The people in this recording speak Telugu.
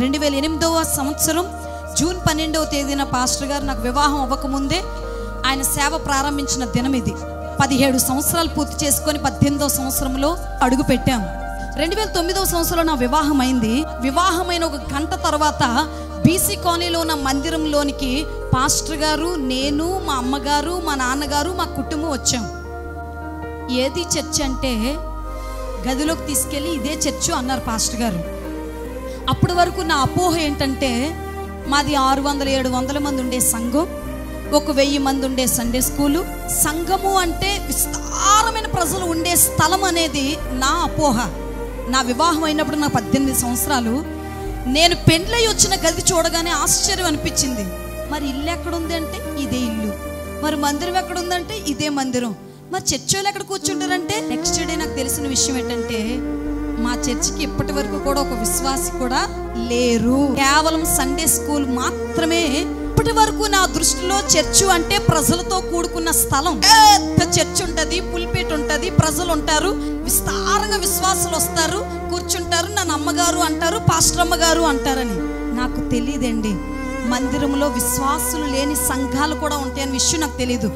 2008వ సంవత్సరం జూన్ 12వ తేదీన పాస్టర్ గారు నాకు వివాహం అవ్వకముందే ఆయన సేవ ప్రారంభించిన దినం ఇది. 17 సంవత్సరాలు పూర్తి చేసుకొని 18వ సంవత్సరంలో అడుగు పెట్టాము. 2009వ సంవత్సరంలో నా వివాహం అయింది. వివాహమైన ఒక గంట తర్వాత బీసీ కాలనీలో ఉన్న మందిరంలోనికి పాస్టర్ గారు, నేను, మా అమ్మగారు, మా నాన్నగారు, మా కుటుంబం వచ్చాం. ఏది చర్చ్ అంటే గదిలోకి తీసుకెళ్ళి ఇదే చర్చు అన్నారు పాస్టర్ గారు. అప్పటి వరకు నా అపోహ ఏంటంటే మాది 600-700 మంది ఉండే సంఘం, 1000 మంది ఉండే సండే స్కూలు. సంఘము అంటే విస్తారమైన ప్రజలు ఉండే స్థలం అనేది నా అపోహ. నా వివాహం అయినప్పుడు నాకు 18 సంవత్సరాలు. నేను పెండ్లై వచ్చిన గది చూడగానే ఆశ్చర్యం అనిపించింది. మరి ఇల్లు ఎక్కడుంది అంటే ఇదే ఇల్లు, మరి మందిరం ఎక్కడుందంటే ఇదే మందిరం, మరి చర్చిలో ఎక్కడ కూర్చుంటారంటే. నెక్స్ట్ డే నాకు తెలిసిన విషయం ఏంటంటే మా చర్చికి ఇప్పటి వరకు కూడా ఒక విశ్వాసి కూడా లేరు. కేవలం సండే స్కూల్ మాత్రమే. ఇప్పటి వరకు నా దృష్టిలో చర్చు అంటే ప్రజలతో కూడుకున్న స్థలం. పెద్ద చర్చ్ ఉంటుంది, పుల్పేట్ ఉంటుంది, ప్రజలు ఉంటారు, విస్తారంగా విశ్వాసులు వస్తారు, కూర్చుంటారు, నన్ను అమ్మగారు అంటారు, పాస్టర్ అమ్మగారు అంటారని. నాకు తెలియదండి మందిరంలో విశ్వాసులు లేని సంఘాలు కూడా ఉంటాయని విషయం నాకు తెలియదు.